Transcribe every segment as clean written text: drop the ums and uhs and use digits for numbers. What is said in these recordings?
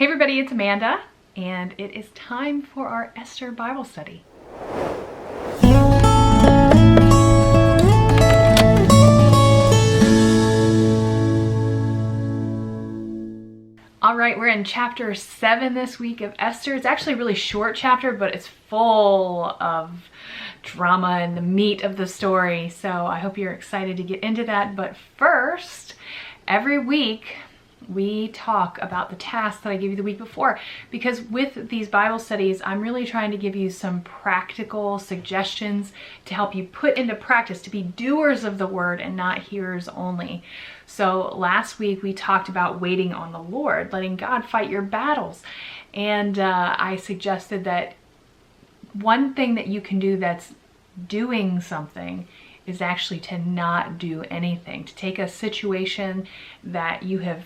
Hey everybody, it's Amanda, and it is time for our Esther Bible study. All right, we're in chapter 7 this week of Esther. It's actually a really short chapter, but it's full of drama and the meat of the story. So I hope you're excited to get into that. But first, every week, we talk about the tasks that I gave you the week before, because with these Bible studies, I'm really trying to give you some practical suggestions to help you put into practice, to be doers of the word and not hearers only. So last week we talked about waiting on the Lord, letting God fight your battles. And I suggested that one thing that you can do that's doing something is actually to not do anything, to take a situation that you have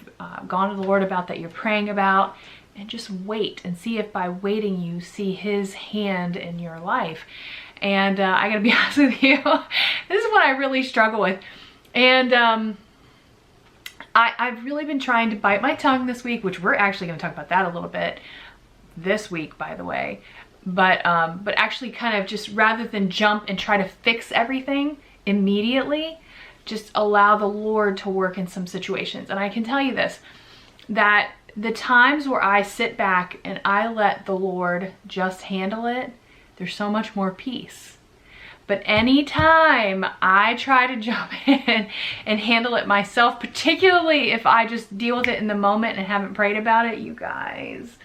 gone to the Lord about, that you're praying about, and just wait and see if by waiting you see His hand in your life. And I gotta be honest with you, this is what I really struggle with. And I've really been trying to bite my tongue this week, which we're actually gonna talk about that a little bit this week, by the way. But actually kind of just, rather than jump and try to fix everything immediately, just allow the Lord to work in some situations. And I can tell you this, that the times where I sit back and I let the Lord just handle it, there's so much more peace. But anytime I try to jump in and handle it myself, particularly if I just deal with it in the moment and haven't prayed about it, you guys,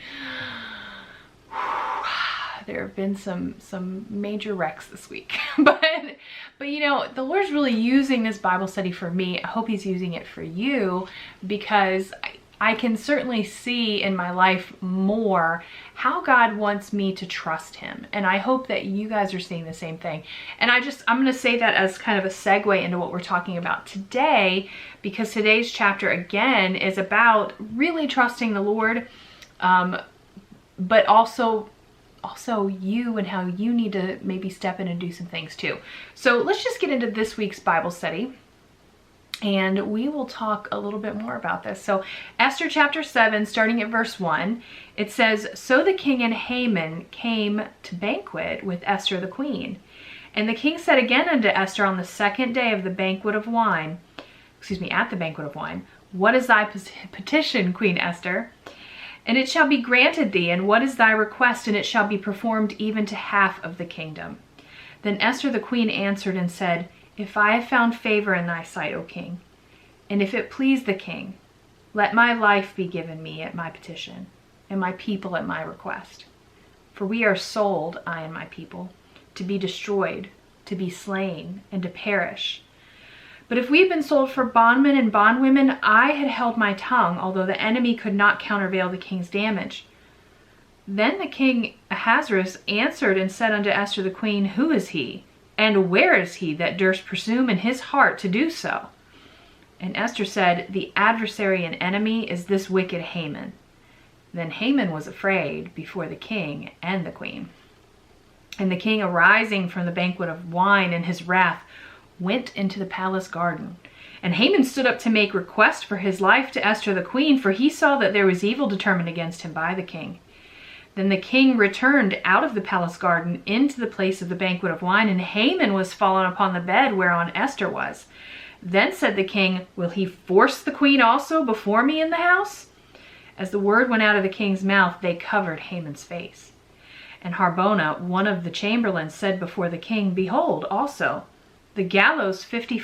there have been some major wrecks this week. but you know, the Lord's really using this Bible study for me. I hope He's using it for you, because I can certainly see in my life more how God wants me to trust Him. And I hope that you guys are seeing the same thing. And I'm going to say that as kind of a segue into what we're talking about today, because today's chapter again is about really trusting the Lord, but also you and how you need to maybe step in and do some things too. So let's just get into this week's Bible study, and we will talk a little bit more about this. So Esther chapter 7, starting at verse 1, it says, "So the king and Haman came to banquet with Esther the queen. And the king said again unto Esther on the second day of the banquet of wine," at the banquet of wine, "What is thy petition, Queen Esther? And it shall be granted thee, and what is thy request? And it shall be performed even to half of the kingdom." Then Esther the queen answered and said, "If I have found favor in thy sight, O king, and if it please the king, let my life be given me at my petition, and my people at my request. For we are sold, I and my people, to be destroyed, to be slain, and to perish. But if we had been sold for bondmen and bondwomen, I had held my tongue, although the enemy could not countervail the king's damage." Then the king Ahasuerus answered and said unto Esther the queen, "Who is he? And where is he that durst presume in his heart to do so?" And Esther said, "The adversary and enemy is this wicked Haman." Then Haman was afraid before the king and the queen. And the king, arising from the banquet of wine in his wrath, went into the palace garden. And Haman stood up to make request for his life to Esther the queen, for he saw that there was evil determined against him by the king. Then the king returned out of the palace garden into the place of the banquet of wine, and Haman was fallen upon the bed whereon Esther was. Then said the king, "Will he force the queen also before me in the house?" As the word went out of the king's mouth, they covered Haman's face. And Harbona, one of the chamberlains, said before the king, "Behold, also, the gallows 50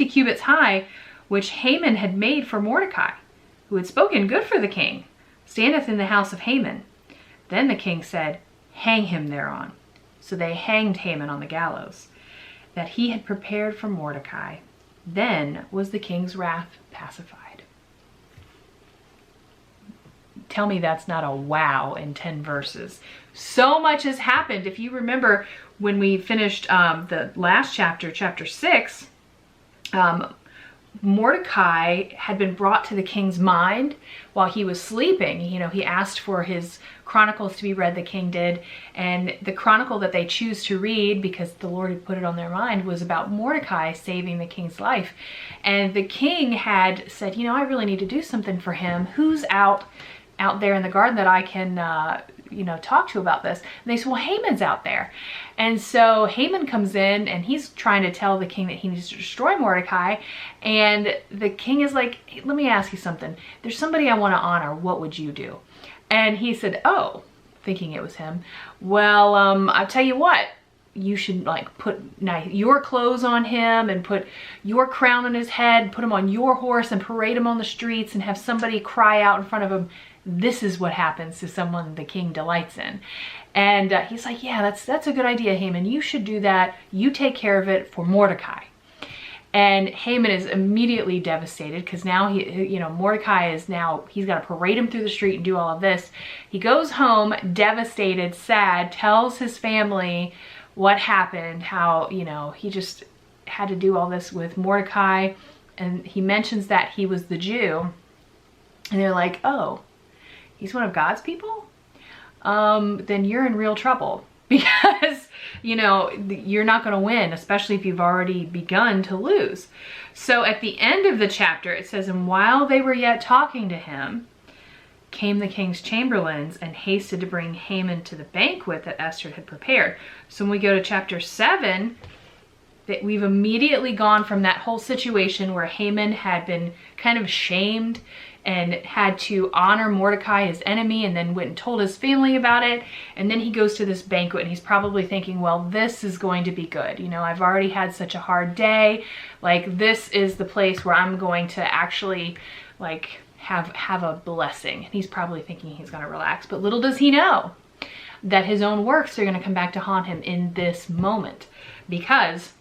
cubits high, which Haman had made for Mordecai, who had spoken good for the king, standeth in the house of Haman." Then the king said, "Hang him thereon." So they hanged Haman on the gallows that he had prepared for Mordecai. Then was the king's wrath pacified. Tell me that's not a wow in 10 verses. So much has happened. If you remember when we finished the last chapter, chapter 6, Mordecai had been brought to the king's mind while he was sleeping. You know, he asked for his chronicles to be read, the king did, and the chronicle that they choose to read, because the Lord had put it on their mind, was about Mordecai saving the king's life. And the king had said, you know, I really need to do something for him. Who's out out there in the garden that I can, talk to about this? And they said, well, Haman's out there. And so Haman comes in and he's trying to tell the king that he needs to destroy Mordecai. And the king is like, hey, let me ask you something. There's somebody I want to honor. What would you do? And he said, oh, thinking it was him. Well, I'll tell you what. You should like put your clothes on him and put your crown on his head, put him on your horse and parade him on the streets and have somebody cry out in front of him, this is what happens to someone the king delights in. And he's like, yeah, that's a good idea, Haman. You should do that. You take care of it for Mordecai. And Haman is immediately devastated because now Mordecai is he's got to parade him through the street and do all of this. He goes home devastated, sad, tells his family what happened, how, he just had to do all this with Mordecai. And he mentions that he was the Jew. And they're like, oh, he's one of God's people? Then you're in real trouble because, you're not going to win, especially if you've already begun to lose. So at the end of the chapter, it says, and while they were yet talking to him, came the king's chamberlains and hasted to bring Haman to the banquet that Esther had prepared. So when we go to chapter 7, that we've immediately gone from that whole situation where Haman had been kind of shamed and had to honor Mordecai, his enemy, and then went and told his family about it. And then he goes to this banquet and he's probably thinking, well, this is going to be good. I've already had such a hard day. Like, this is the place where I'm going to actually like have a blessing. And he's probably thinking he's going to relax, but little does he know that his own works are going to come back to haunt him in this moment, because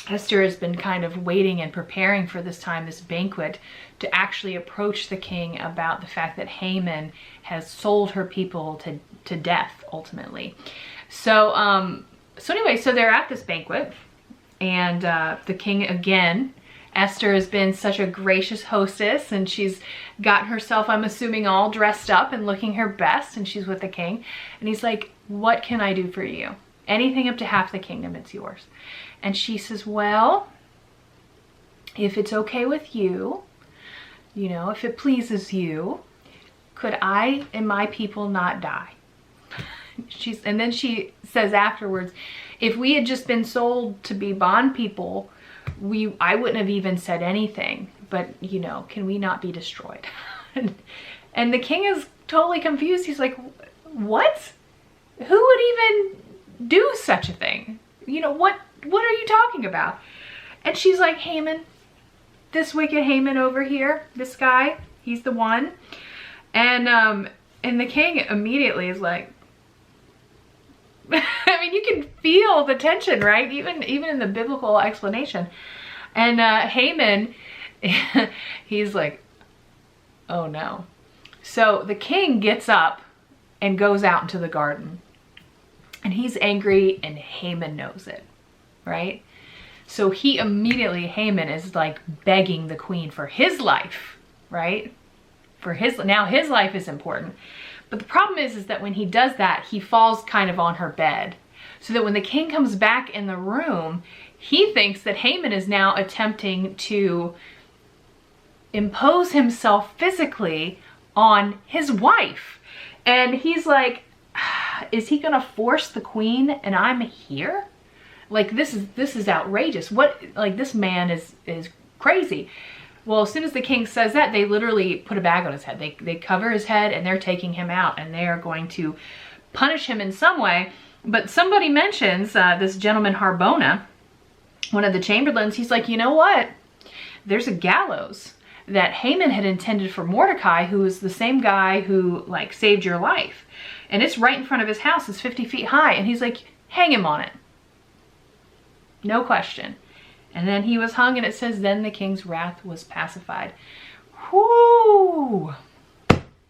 Esther has been kind of waiting and preparing for this time, this banquet, to actually approach the king about the fact that Haman has sold her people to death ultimately. So anyway, so they're at this banquet, and the king again, Esther has been such a gracious hostess, and she's gotten herself, I'm assuming, all dressed up and looking her best, and she's with the king. And he's like, what can I do for you? Anything up to half the kingdom, it's yours. And she says, well, if it's okay with you, if it pleases you, could I and my people not die? And then she says afterwards, if we had just been sold to be bond people, I wouldn't have even said anything, but can we not be destroyed? and the king is totally confused. He's like, what? Who would even do such a thing? What are you talking about? And she's like, Haman, this wicked Haman over here, this guy, he's the one. And the king immediately is like, I mean, you can feel the tension, right? Even in the biblical explanation. And Haman, he's like, oh no. So the king gets up and goes out into the garden. And he's angry, and Haman knows it, right? So he immediately, Haman is like begging the queen for his life, right? Now his life is important. But the problem is that when he does that, he falls kind of on her bed. So that when the king comes back in the room, he thinks that Haman is now attempting to impose himself physically on his wife. And he's like, is he gonna force the queen and I'm here? Like, this is outrageous. This man is crazy. Well, as soon as the king says that, they literally put a bag on his head. They cover his head and they're taking him out, and they are going to punish him in some way. But somebody mentions this gentleman Harbona, one of the chamberlains. He's like, you know what? There's a gallows that Haman had intended for Mordecai, who is the same guy who like saved your life. And it's right in front of his house. It's 50 feet high. And he's like, hang him on it. No question. And then he was hung, and it says, then the king's wrath was pacified. Whoo!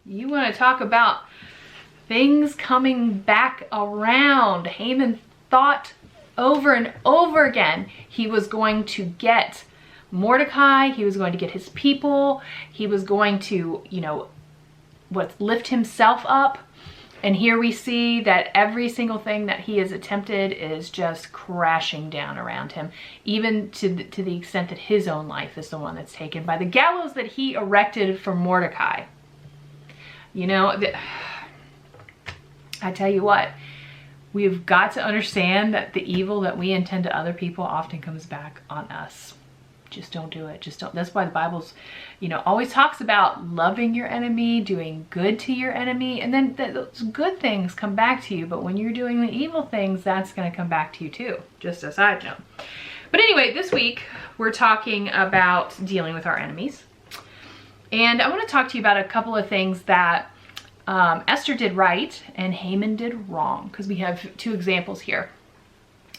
You want to talk about things coming back around. Haman thought over and over again he was going to get Mordecai, he was going to get his people, he was going to, lift himself up. And here we see that every single thing that he has attempted is just crashing down around him, even to the extent that his own life is the one that's taken by the gallows that he erected for Mordecai. You know, I tell you what, we've got to understand that the evil that we intend to other people often comes back on us. Just don't do it. Just don't. That's why the Bible's, you know, always talks about loving your enemy, doing good to your enemy, and then those good things come back to you. But when you're doing the evil things, that's going to come back to you too. Just a side note. But anyway, this week we're talking about dealing with our enemies. And I want to talk to you about a couple of things that Esther did right and Haman did wrong, because we have two examples here.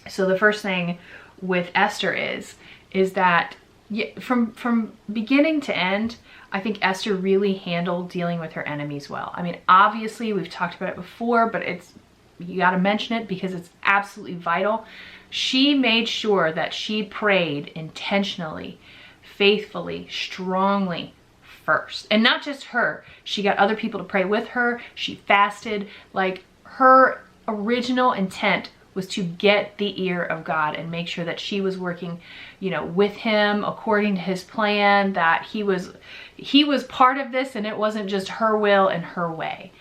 So the first thing with Esther is that from beginning to end, I think Esther really handled dealing with her enemies well. I mean, obviously we've talked about it before, but you got to mention it because it's absolutely vital. She made sure that she prayed intentionally, faithfully, strongly first. And not just her. She got other people to pray with her. She fasted. Like, her original intent was to get the ear of God and make sure that she was working, you know, with him according to his plan, that he was part of this and it wasn't just her will and her way.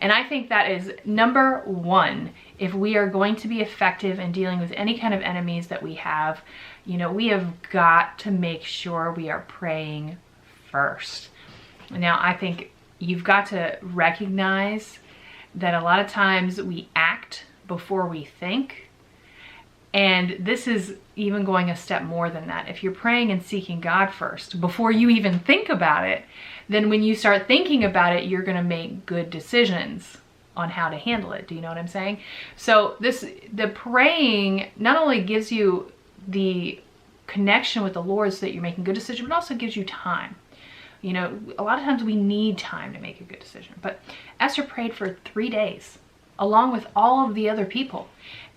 And I think that is number one. If we are going to be effective in dealing with any kind of enemies that we have, you know, we have got to make sure we are praying first. Now, I think you've got to recognize that a lot of times we act before we think. And this is even going a step more than that. If you're praying and seeking God first, before you even think about it, then when you start thinking about it, you're going to make good decisions on how to handle it. Do you know what I'm saying? So the praying not only gives you the connection with the Lord so that you're making good decisions, but also gives you time. You know, a lot of times we need time to make a good decision. But Esther prayed for 3 days, along with all of the other people.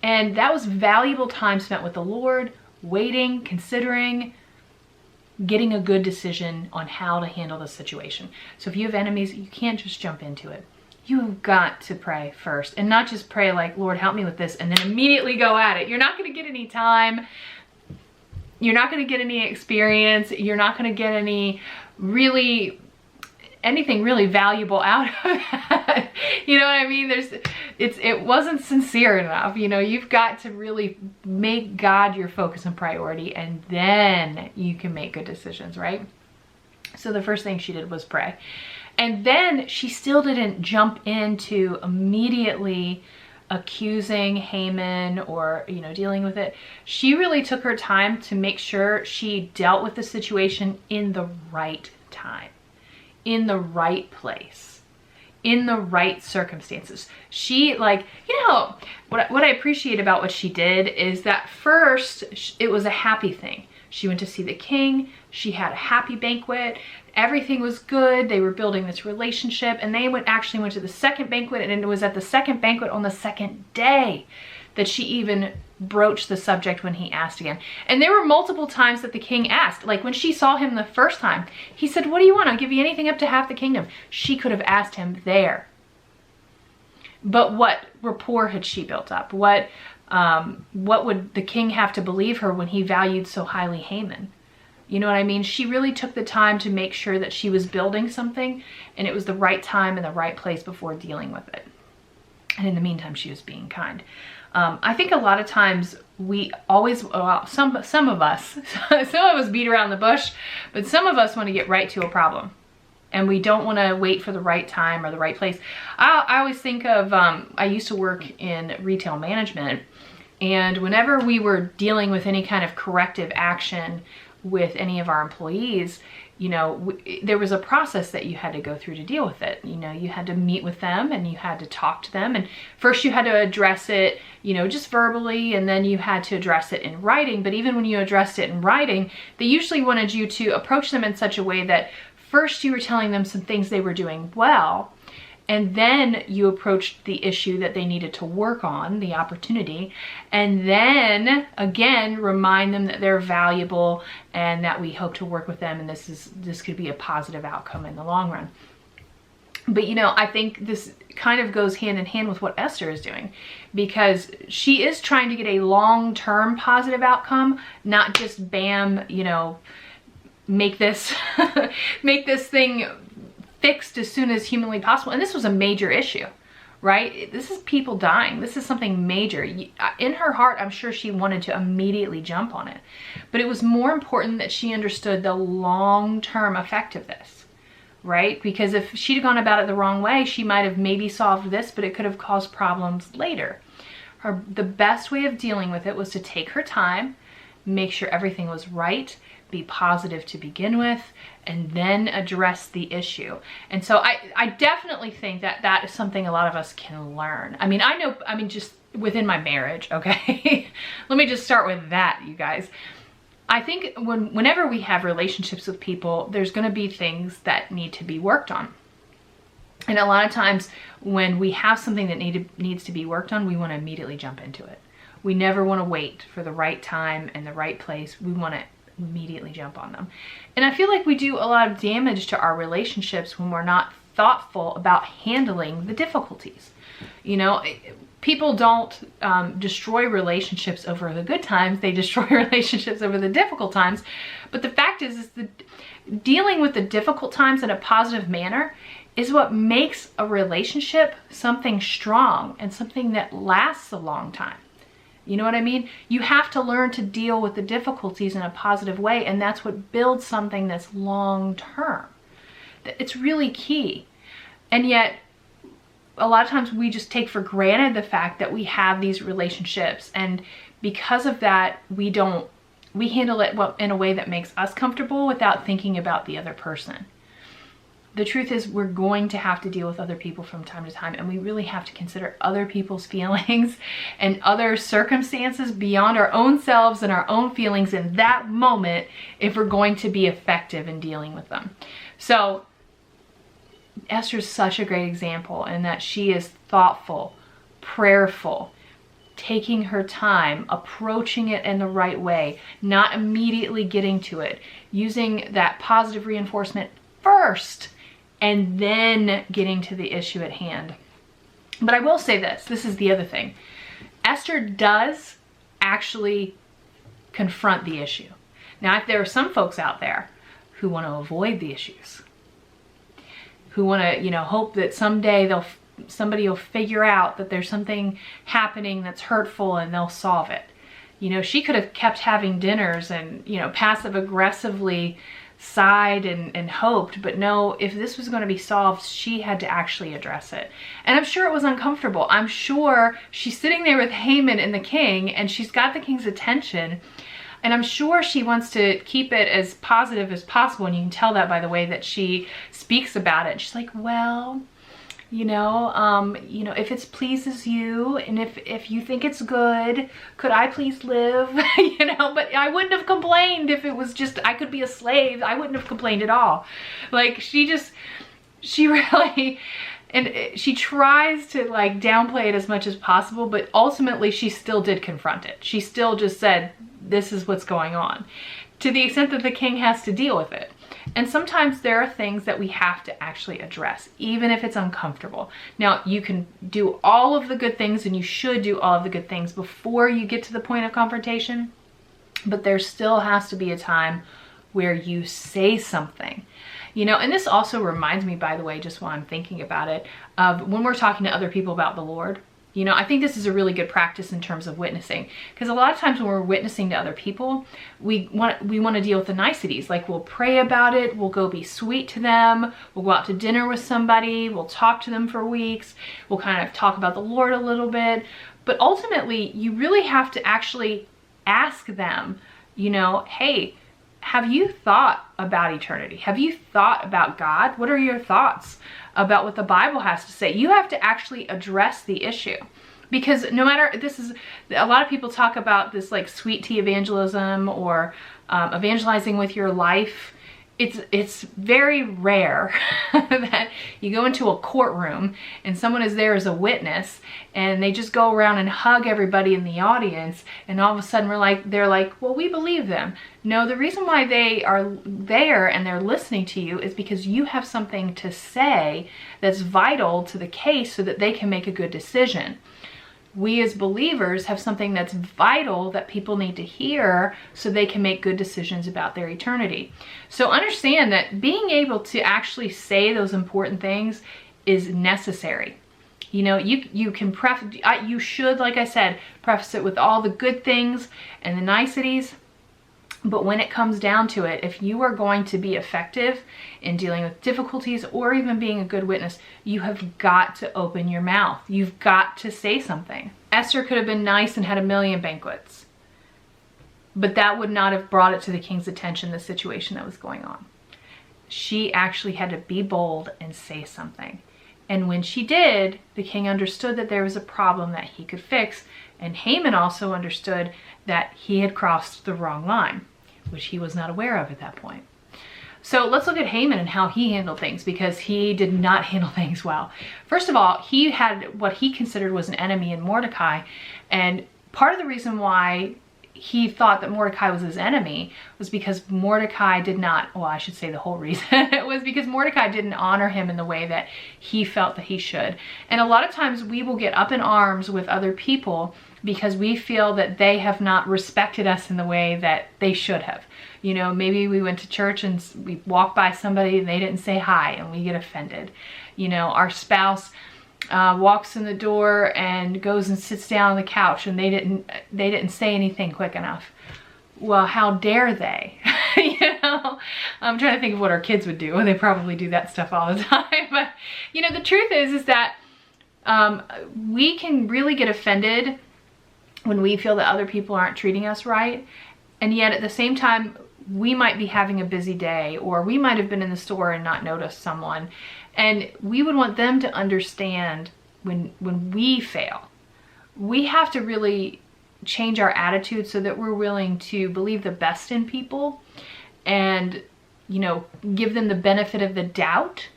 And that was valuable time spent with the Lord, waiting, considering, getting a good decision on how to handle the situation. So if you have enemies, you can't just jump into it. You've got to pray first, and not just pray like, Lord, help me with this, and then immediately go at it. You're not going to get any time. You're not going to get any experience. You're not going to get anything really valuable out of that. You know what I mean? It wasn't sincere enough. You know, you've got to really make God your focus and priority, and then you can make good decisions, right? So the first thing she did was pray. And then she still didn't jump into immediately accusing Haman or, you know, dealing with it. She really took her time to make sure she dealt with the situation in the right time, in the right place, in the right circumstances. She, like, you know, what I appreciate about what she did is that first it was a happy thing. She went to see the king. She had a happy banquet. Everything was good. They were building this relationship, and they actually went to the second banquet, and it was at the second banquet on the second day that she even broached the subject when he asked again. And there were multiple times that the king asked. Like, when she saw him the first time, he said, "What do you want? I'll give you anything up to half the kingdom." She could have asked him there. But what rapport had she built up? What would the king have to believe her when he valued so highly Haman? You know what I mean? She really took the time to make sure that she was building something, and it was the right time and the right place before dealing with it. And in the meantime, she was being kind. I think a lot of times we always, well, some of us beat around the bush, but some of us want to get right to a problem. And we don't want to wait for the right time or the right place. I always think of, I used to work in retail management, and whenever we were dealing with any kind of corrective action with any of our employees, you know, there was a process that you had to go through to deal with it. You know, you had to meet with them and you had to talk to them. And first you had to address it, you know, just verbally, and then you had to address it in writing. But even when you addressed it in writing, they usually wanted you to approach them in such a way that first you were telling them some things they were doing well, and then you approached the issue that they needed to work on, the opportunity, and then again remind them that they're valuable and that we hope to work with them, and this could be a positive outcome in the long run. But you know, I think this kind of goes hand in hand with what Esther is doing, because she is trying to get a long-term positive outcome, not just bam, you know, make this thing fixed as soon as humanly possible. And this was a major issue, right? This is people dying. This is something major. In her heart, I'm sure she wanted to immediately jump on it. But it was more important that she understood the long-term effect of this, right? Because if she'd have gone about it the wrong way, she might have maybe solved this, but it could have caused problems later. The best way of dealing with it was to take her time, make sure everything was right, be positive to begin with, and then address the issue. And so I definitely think that that is something a lot of us can learn. I mean, just within my marriage, okay? Let me just start with that, you guys. I think whenever we have relationships with people, there's gonna be things that need to be worked on. And a lot of times when we have something that needs to be worked on, we wanna immediately jump into it. We never wanna wait for the right time and the right place. We wanna immediately jump on them. And I feel like we do a lot of damage to our relationships when we're not thoughtful about handling the difficulties. You know, people don't destroy relationships over the good times, they destroy relationships over the difficult times. But the fact is that dealing with the difficult times in a positive manner is what makes a relationship something strong and something that lasts a long time. You know what I mean? You have to learn to deal with the difficulties in a positive way, and that's what builds something that's long-term. It's really key. And yet, a lot of times we just take for granted the fact that we have these relationships, and because of that, we handle it in a way that makes us comfortable without thinking about the other person. The truth is, we're going to have to deal with other people from time to time, and we really have to consider other people's feelings and other circumstances beyond our own selves and our own feelings in that moment if we're going to be effective in dealing with them. So Esther's such a great example in that she is thoughtful, prayerful, taking her time, approaching it in the right way, not immediately getting to it, using that positive reinforcement first, and then getting to the issue at hand. But I will say this is the other thing. Esther does actually confront the issue. Now, if there are some folks out there who want to avoid the issues, who want to, hope that someday somebody will figure out that there's something happening that's hurtful and they'll solve it. She could have kept having dinners and, passive aggressively sighed and hoped, but no, if this was going to be solved, she had to actually address it. And I'm sure it was uncomfortable. I'm sure she's sitting there with Haman and the king, and she's got the king's attention, and I'm sure she wants to keep it as positive as possible, and you can tell that by the way that she speaks about it. She's like, well, if it pleases you, and if you think it's good, could I please live? But I wouldn't have complained if it was just, I could be a slave. I wouldn't have complained at all. Like, she really, and she tries to downplay it as much as possible, but ultimately she still did confront it. She still just said, this is what's going on, to the extent that the king has to deal with it. And sometimes there are things that we have to actually address, even if it's uncomfortable. Now, you can do all of the good things, and you should do all of the good things before you get to the point of confrontation, but there still has to be a time where you say something. And this also reminds me, by the way, just while I'm thinking about it, of when we're talking to other people about the Lord. I think this is a really good practice in terms of witnessing, because a lot of times when we're witnessing to other people, we want to deal with the niceties. Like, we'll pray about it, we'll go be sweet to them, we'll go out to dinner with somebody, we'll talk to them for weeks, we'll kind of talk about the Lord a little bit. But ultimately, you really have to actually ask them, hey, have you thought about eternity? Have you thought about God? What are your thoughts about what the Bible has to say? You have to actually address the issue, because no matter, a lot of people talk about this sweet tea evangelism or evangelizing with your life. It's very rare that you go into a courtroom and someone is there as a witness and they just go around and hug everybody in the audience, and all of a sudden they're like, well, we believe them. No, the reason why they are there and they're listening to you is because you have something to say that's vital to the case so that they can make a good decision. we as believers have something that's vital that people need to hear so they can make good decisions about their eternity. So understand that being able to actually say those important things is necessary. You know, you can you should, like I said, preface it with all the good things and the niceties. But when it comes down to it, if you are going to be effective in dealing with difficulties or even being a good witness, you have got to open your mouth. You've got to say something. Esther could have been nice and had 1,000,000 banquets, but that would not have brought it to the king's attention, the situation that was going on. She actually had to be bold and say something. And when she did, the king understood that there was a problem that he could fix. And Haman also understood that he had crossed the wrong line, which he was not aware of at that point. So let's look at Haman and how he handled things, because he did not handle things well. First of all, he had what he considered was an enemy in Mordecai. And part of the reason why he thought that Mordecai was his enemy was because Mordecai did not, well, I should say the whole reason, it was because Mordecai didn't honor him in the way that he felt that he should. And a lot of times we will get up in arms with other people because we feel that they have not respected us in the way that they should have. You know, maybe we went to church and we walked by somebody and they didn't say hi and we get offended. You know, our spouse walks in the door and goes and sits down on the couch and they didn't say anything quick enough. Well, how dare they? You know, I'm trying to think of what our kids would do. They probably do that stuff all the time. But, you know, the truth is that we can really get offended when we feel that other people aren't treating us right. And yet at the same time, we might be having a busy day, or we might have been in the store and not noticed someone. And we would want them to understand when we fail. We have to really change our attitude so that we're willing to believe the best in people and, you know, give them the benefit of the doubt,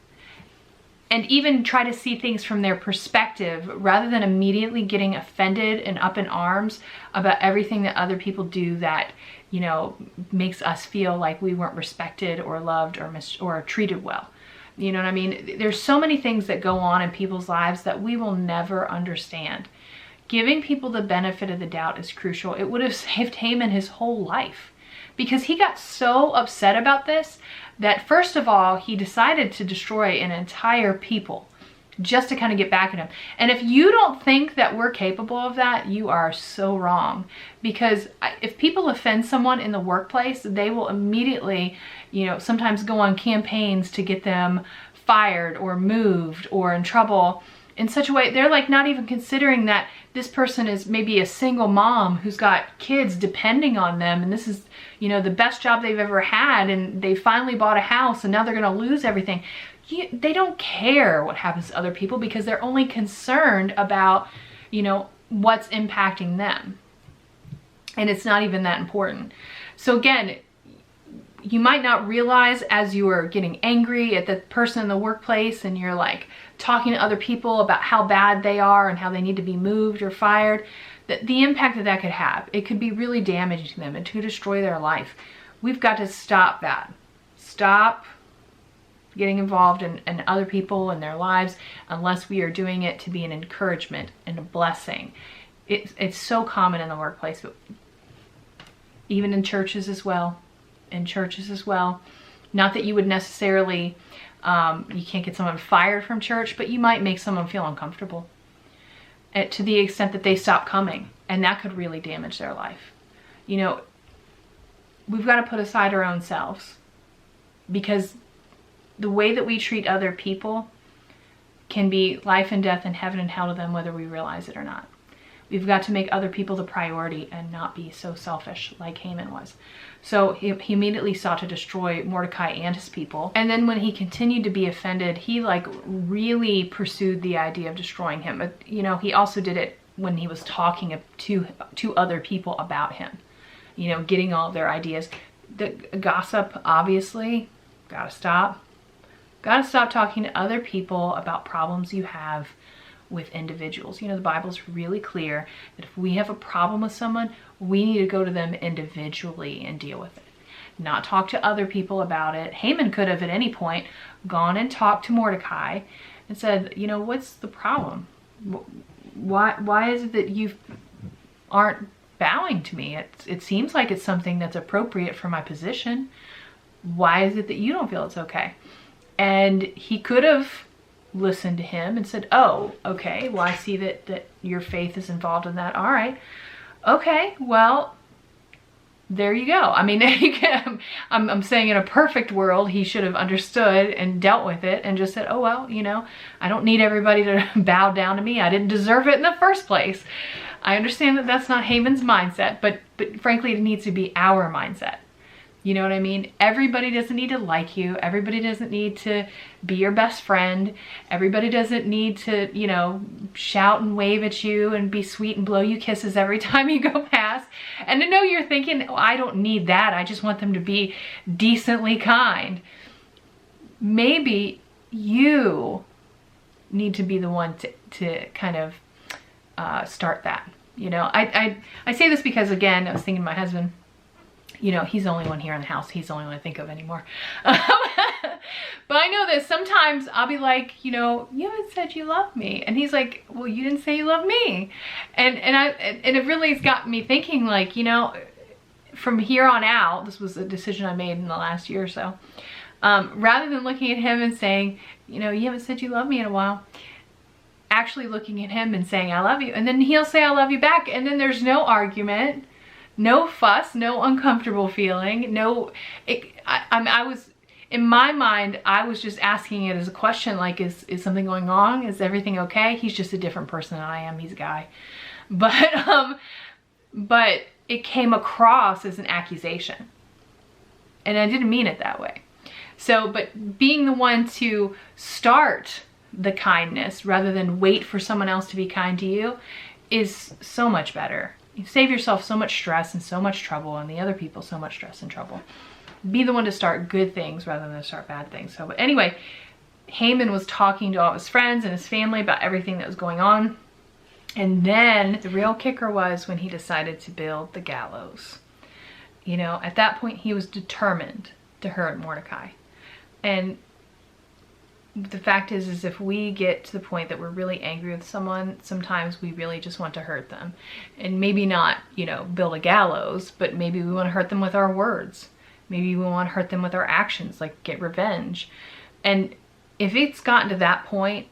and even try to see things from their perspective rather than immediately getting offended and up in arms about everything that other people do that, you know, makes us feel like we weren't respected or loved or treated well. You know what I mean? There's so many things that go on in people's lives that we will never understand. Giving people the benefit of the doubt is crucial. It would have saved Haman his whole life, because he got so upset about this that first of all, he decided to destroy an entire people just to kind of get back at him. And if you don't think that we're capable of that, you are so wrong. Because if people offend someone in the workplace, they will immediately, you know, sometimes go on campaigns to get them fired or moved or in trouble in such a way. They're like not even considering that this person is maybe a single mom who's got kids depending on them, and this is, you know, the best job they've ever had, and they finally bought a house and now they're going to lose everything. They don't care what happens to other people because they're only concerned about, you know, what's impacting them. And it's not even that important. So again, you might not realize as you are getting angry at the person in the workplace and you're like talking to other people about how bad they are and how they need to be moved or fired, that the impact that could have. It could be really damaging to them and to destroy their life. We've got to stop that. Stop getting involved in other people and their lives unless we are doing it to be an encouragement and a blessing. It's so common in the workplace, but even in churches as well. Not that you would necessarily, you can't get someone fired from church, but you might make someone feel uncomfortable to the extent that they stop coming, and that could really damage their life. You know, we've got to put aside our own selves, because the way that we treat other people can be life and death and heaven and hell to them, whether we realize it or not. We've got to make other people the priority and not be so selfish like Haman was. So he immediately sought to destroy Mordecai and his people. And then when he continued to be offended, he like really pursued the idea of destroying him. But, you know, he also did it when he was talking to other people about him, you know, getting all their ideas. The gossip, obviously, gotta stop. Gotta stop talking to other people about problems you have with individuals. You know, the Bible's really clear that if we have a problem with someone, we need to go to them individually and deal with it. Not talk to other people about it. Haman could have at any point gone and talked to Mordecai and said, you know, what's the problem? Why is it that you aren't bowing to me? It seems like it's something that's appropriate for my position. Why is it that you don't feel it's okay? And he could have listened to him and said, oh, okay, well, I see that your faith is involved in that. All right. Okay, well, there you go. I mean, I'm saying in a perfect world, he should have understood and dealt with it and just said, oh, well, you know, I don't need everybody to bow down to me. I didn't deserve it in the first place. I understand that that's not Haman's mindset, but frankly, it needs to be our mindset. You know what I mean? Everybody doesn't need to like you. Everybody doesn't need to be your best friend. Everybody doesn't need to, you know, shout and wave at you and be sweet and blow you kisses every time you go past. And I know you're thinking, oh, I don't need that. I just want them to be decently kind. Maybe you need to be the one to kind of start that. You know, I say this because, again, I was thinking of my husband. You know, he's the only one here in the house. He's the only one I think of anymore. But I know that sometimes I'll be like, you know, you haven't said you love me. And he's like, well, you didn't say you love me. And it really has got me thinking, like, you know, from here on out, this was a decision I made in the last year or so. Rather than looking at him and saying, you know, you haven't said you love me in a while, actually looking at him and saying, I love you. And then he'll say, I love you back. And then there's no argument. No fuss, no uncomfortable feeling, I was, in my mind, I was just asking it as a question, like, is something going on? Is everything okay? He's just a different person than I am. He's a guy. But it came across as an accusation. And I didn't mean it that way. So, but being the one to start the kindness rather than wait for someone else to be kind to you is so much better. You save yourself so much stress and so much trouble, and the other people so much stress and trouble. Be the one to start good things rather than to start bad things. So, but anyway, Haman was talking to all his friends and his family about everything that was going on. And then the real kicker was when he decided to build the gallows. You know, at that point, he was determined to hurt Mordecai. And the fact is if we get to the point that we're really angry with someone, sometimes we really just want to hurt them. And maybe not, you know, build a gallows, but maybe we want to hurt them with our words. Maybe we want to hurt them with our actions, like get revenge. And if it's gotten to that point,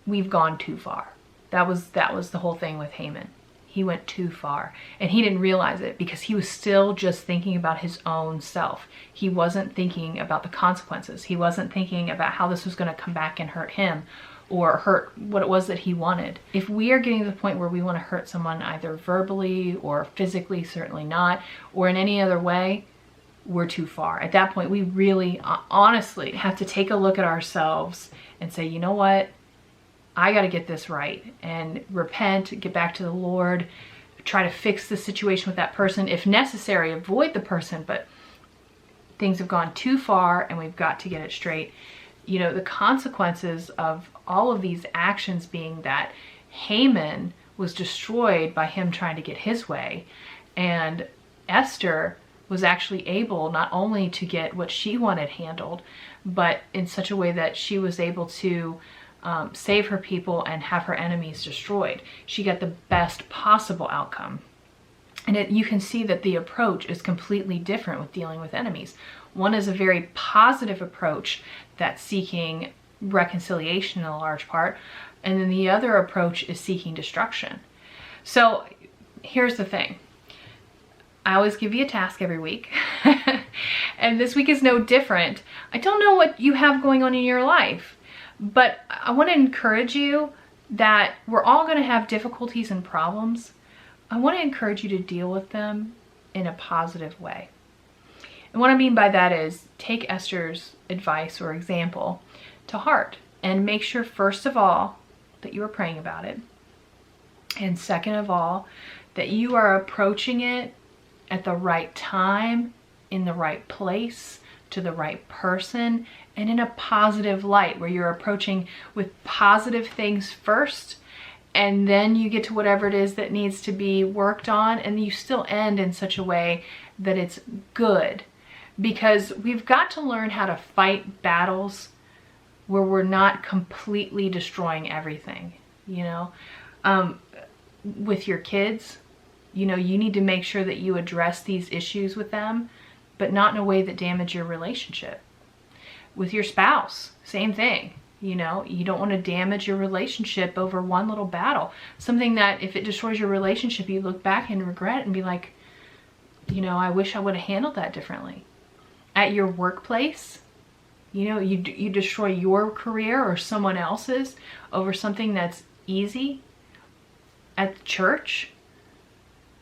we've gone too far. That was the whole thing with Haman. He went too far, and he didn't realize it because he was still just thinking about his own self. He wasn't thinking about the consequences. He wasn't thinking about how this was going to come back and hurt him or hurt what it was that he wanted. If we are getting to the point where we want to hurt someone either verbally or physically, certainly not, or in any other way, we're too far. At that point, we really honestly have to take a look at ourselves and say, you know what? I got to get this right and repent, get back to the Lord, try to fix the situation with that person. If necessary, avoid the person, but things have gone too far and we've got to get it straight. You know, the consequences of all of these actions being that Haman was destroyed by him trying to get his way, and Esther was actually able not only to get what she wanted handled, but in such a way that she was able to save her people and have her enemies destroyed. She got the best possible outcome. And you can see that the approach is completely different with dealing with enemies. One is a very positive approach that's seeking reconciliation in a large part, and then the other approach is seeking destruction. So here's the thing. I always give you a task every week, and this week is no different. I don't know what you have going on in your life, but I want to encourage you that we're all going to have difficulties and problems. I want to encourage you to deal with them in a positive way. And what I mean by that is take Esther's advice or example to heart and make sure, first of all, that you are praying about it. And second of all, that you are approaching it at the right time, in the right place, to the right person, and in a positive light, where you're approaching with positive things first, and then you get to whatever it is that needs to be worked on, and you still end in such a way that it's good. Because we've got to learn how to fight battles where we're not completely destroying everything. you know. With your kids, you know, you need to make sure that you address these issues with them, but not in a way that damage your relationship. With your spouse, same thing. You know, you don't want to damage your relationship over one little battle. Something that if it destroys your relationship, you look back and regret and be like, you know, I wish I would have handled that differently. At your workplace, you know, you destroy your career or someone else's over something that's easy. At the church,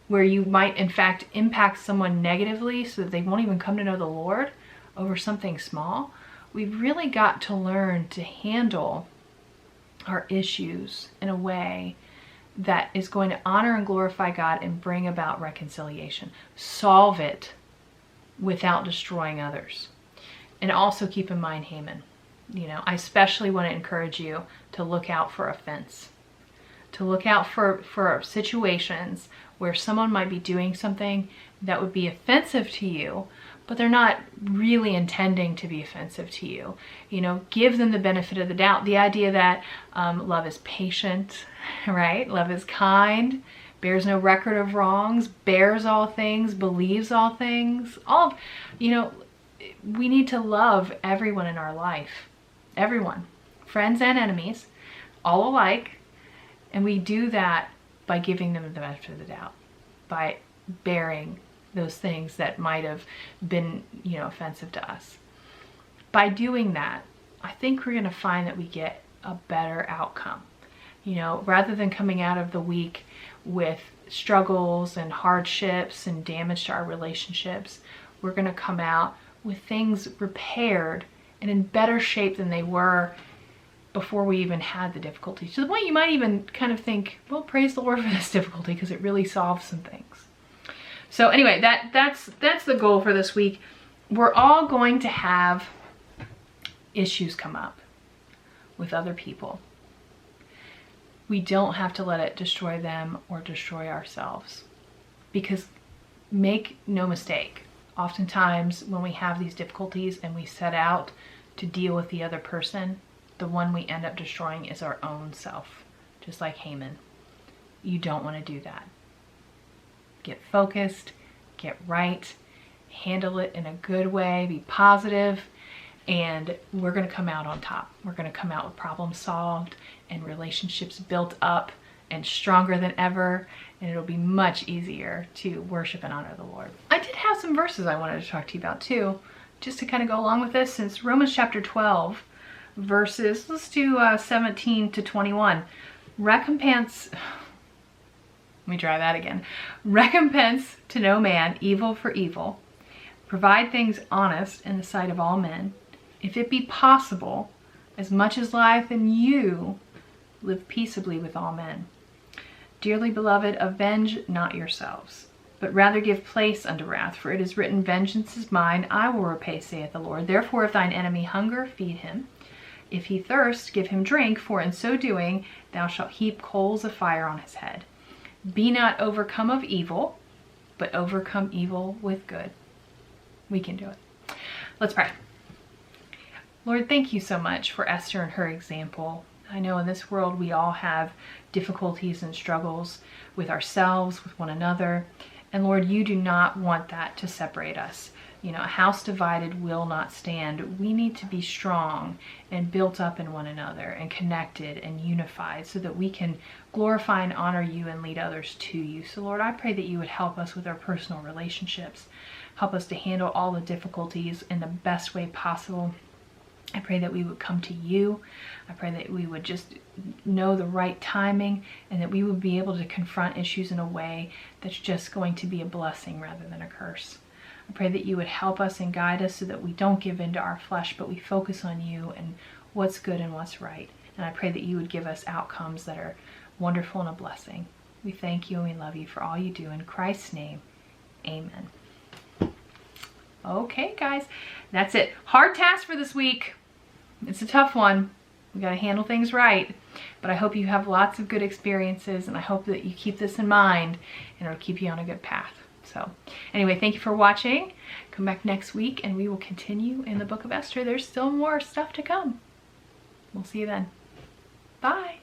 where you might in fact impact someone negatively so that they won't even come to know the Lord over something small. We've really got to learn to handle our issues in a way that is going to honor and glorify God and bring about reconciliation. Solve it without destroying others. And also keep in mind Haman. You know, I especially want to encourage you to look out for offense. To look out for situations where someone might be doing something that would be offensive to you, but they're not really intending to be offensive to you. You know, give them the benefit of the doubt. The idea that love is patient, right? Love is kind, bears no record of wrongs, bears all things, believes all things. You know, we need to love everyone in our life. Everyone, friends and enemies, all alike. And we do that by giving them the benefit of the doubt, by bearing those things that might have been, you know, offensive to us. By doing that, I think we're going to find that we get a better outcome. You know, rather than coming out of the week with struggles and hardships and damage to our relationships, we're going to come out with things repaired and in better shape than they were before we even had the difficulty. To the point you might even kind of think, well, praise the Lord for this difficulty because it really solves some things. So anyway, that's the goal for this week. We're all going to have issues come up with other people. We don't have to let it destroy them or destroy ourselves. Because make no mistake, oftentimes when we have these difficulties and we set out to deal with the other person, the one we end up destroying is our own self, just like Haman. You don't want to do that. Get focused, get right, handle it in a good way, be positive, and we're going to come out on top. We're going to come out with problems solved and relationships built up and stronger than ever, and it'll be much easier to worship and honor the Lord. I did have some verses I wanted to talk to you about too, just to kind of go along with this, since Romans chapter 12, verses, let's do 17 to 21. Recompense, let me try that again. Recompense to no man evil for evil. Provide things honest in the sight of all men. If it be possible, as much as lieth in you, live peaceably with all men. Dearly beloved, avenge not yourselves, but rather give place unto wrath, for it is written, vengeance is mine, I will repay, saith the Lord. Therefore, if thine enemy hunger, feed him. If he thirst, give him drink, for in so doing thou shalt heap coals of fire on his head. Be not overcome of evil, but overcome evil with good. We can do it. Let's pray. Lord, thank you so much for Esther and her example. I know in this world we all have difficulties and struggles with ourselves, with one another. And Lord, you do not want that to separate us. You know, a house divided will not stand. We need to be strong and built up in one another and connected and unified so that we can glorify and honor you and lead others to you. So Lord, I pray that you would help us with our personal relationships. Help us to handle all the difficulties in the best way possible. I pray that we would come to you. I pray that we would just know the right timing and that we would be able to confront issues in a way that's just going to be a blessing rather than a curse. I pray that you would help us and guide us so that we don't give in to our flesh, but we focus on you and what's good and what's right. And I pray that you would give us outcomes that are wonderful and a blessing. We thank you and we love you for all you do. In Christ's name, amen. Okay, guys, that's it. Hard task for this week. It's a tough one. We got to handle things right. But I hope you have lots of good experiences, and I hope that you keep this in mind and it'll keep you on a good path. So anyway, thank you for watching. Come back next week and we will continue in the book of Esther. There's still more stuff to come. We'll see you then. Bye.